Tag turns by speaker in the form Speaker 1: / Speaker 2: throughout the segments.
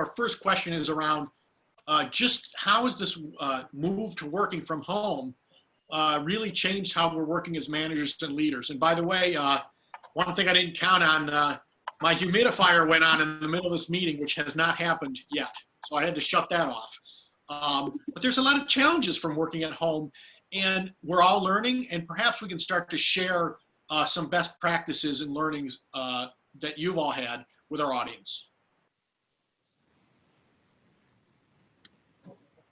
Speaker 1: our first question is around just how has this move to working from home really changed how we're working as managers and leaders? And by the way, one thing I didn't count on, my humidifier went on in the middle of this meeting, which has not happened yet. So I had to shut that off. But there's a lot of challenges from working at home, and we're all learning, and perhaps we can start to share some best practices and learnings that you've all had with our audience.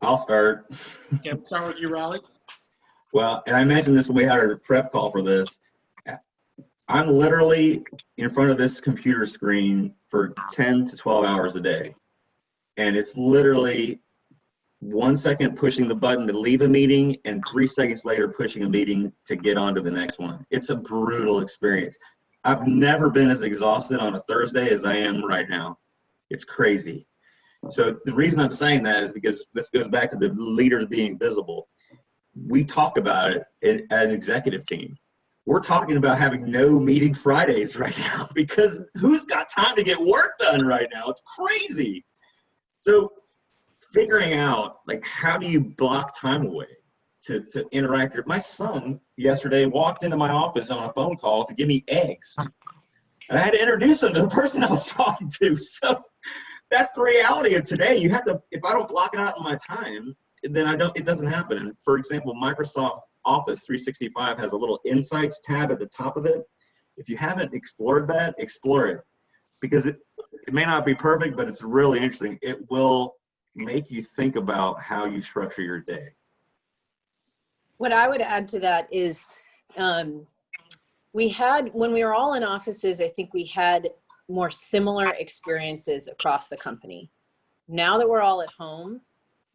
Speaker 2: I'll start.
Speaker 1: Okay, we'll start with you, Rauli.
Speaker 2: Well, and I mentioned this when we had our prep call for this. I'm literally in front of this computer screen for 10 to 12 hours a day. And it's literally 1 second pushing the button to leave a meeting and 3 seconds later pushing a meeting to get on to the next one. It's a brutal experience. I've never been as exhausted on a Thursday as I am right now. It's crazy. So the reason I'm saying that is because this goes back to the leaders being visible. We talk about it as an executive team. We're talking about having no meeting Fridays right now because who's got time to get work done right now? It's crazy. So figuring out, like, how do you block time away to interact? My son yesterday walked into my office on a phone call to give me eggs. And I had to introduce him to the person I was talking to. So that's the reality of today. You have to, if I don't block it out in my time, then it doesn't happen. And for example, Microsoft Office 365 has a little insights tab at the top of it. If you haven't explored that, explore it, because it may not be perfect, but it's really interesting. It will make you think about how you structure your day.
Speaker 3: What I would add to that is when we were all in offices, I think we had more similar experiences across the company. Now that we're all at home,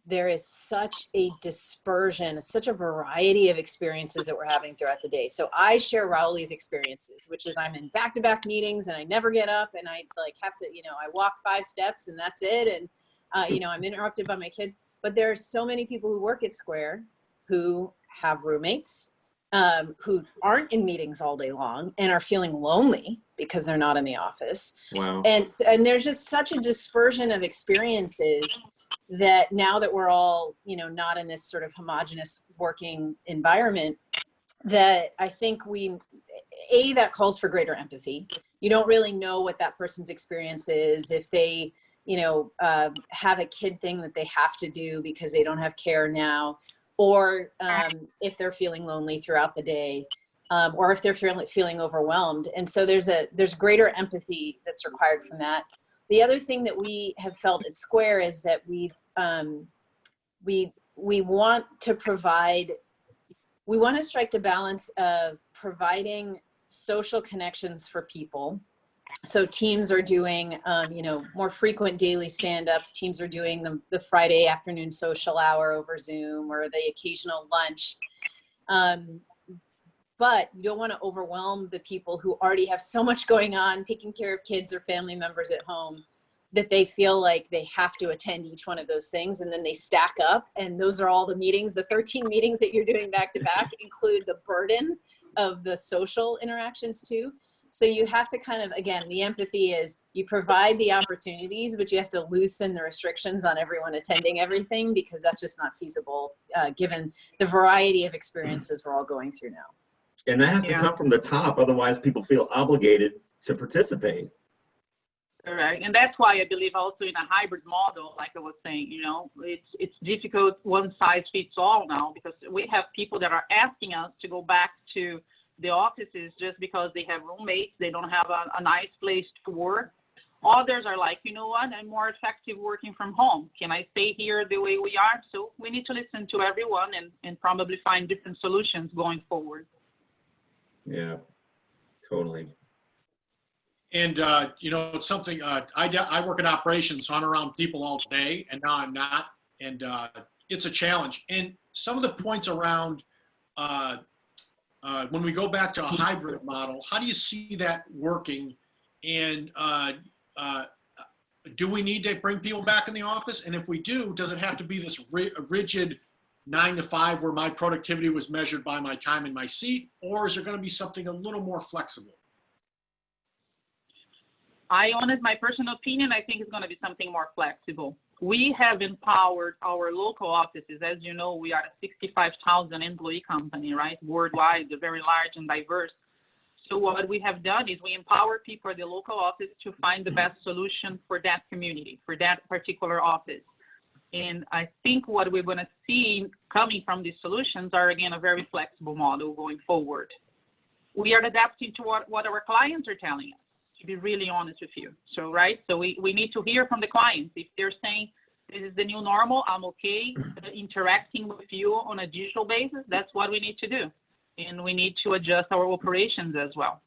Speaker 3: there is such a dispersion, such a variety of experiences that we're having throughout the day. So I share Rauli's experiences, which is I'm in back-to-back meetings and I never get up and I have to, I walk 5 steps and that's it. And, I'm interrupted by my kids. But there are so many people who work at Square who have roommates, who aren't in meetings all day long and are feeling lonely because they're not in the office.
Speaker 2: Wow.
Speaker 3: And there's just such a dispersion of experiences that now that we're all, not in this sort of homogenous working environment, that I think that calls for greater empathy. You don't really know what that person's experience is. If they, have a kid thing that they have to do because they don't have care now, or if they're feeling lonely throughout the day, or if they're feeling overwhelmed. And so there's greater empathy that's required from that. The other thing that we have felt at Square is that we want to strike the balance of providing social connections for people. So teams are doing, more frequent daily stand-ups. Teams are doing the Friday afternoon social hour over Zoom or the occasional lunch. But you don't want to overwhelm the people who already have so much going on, taking care of kids or family members at home, that they feel like they have to attend each one of those things, and then they stack up. And those are all the meetings. The 13 meetings that you're doing back to back include the burden of the social interactions too. So you have to kind of, again, the empathy is you provide the opportunities, but you have to loosen the restrictions on everyone attending everything, because that's just not feasible given the variety of experiences we're all going through now.
Speaker 2: And that has to come from the top. Otherwise, people feel obligated to participate.
Speaker 4: Correct. And that's why I believe also in a hybrid model, like I was saying, it's difficult, one size fits all now, because we have people that are asking us to go back to the offices just because they have roommates, they don't have a nice place to work. Others are like, you know what, I'm more effective working from home. Can I stay here the way we are? So we need to listen to everyone and probably find different solutions going forward.
Speaker 2: Yeah, totally.
Speaker 1: And, it's something, I work in operations, so I'm around people all day, and now I'm not. And it's a challenge. And some of the points around when we go back to a hybrid model, how do you see that working? And do we need to bring people back in the office? And if we do, does it have to be this rigid 9 to 5 where my productivity was measured by my time in my seat? Or is there going to be something a little more flexible?
Speaker 4: my personal opinion, I think it's going to be something more flexible. We have empowered our local offices. As you know, we are a 65,000 employee company, right? Worldwide, very large and diverse. So what we have done is we empower people at the local office to find the best solution for that community, for that particular office. And I think what we're going to see coming from these solutions are, again, a very flexible model going forward. We are adapting to what our clients are telling us, to be really honest with you. So, right, so we need to hear from the clients. If they're saying, this is the new normal, I'm okay interacting with you on a digital basis, that's what we need to do. And we need to adjust our operations as well.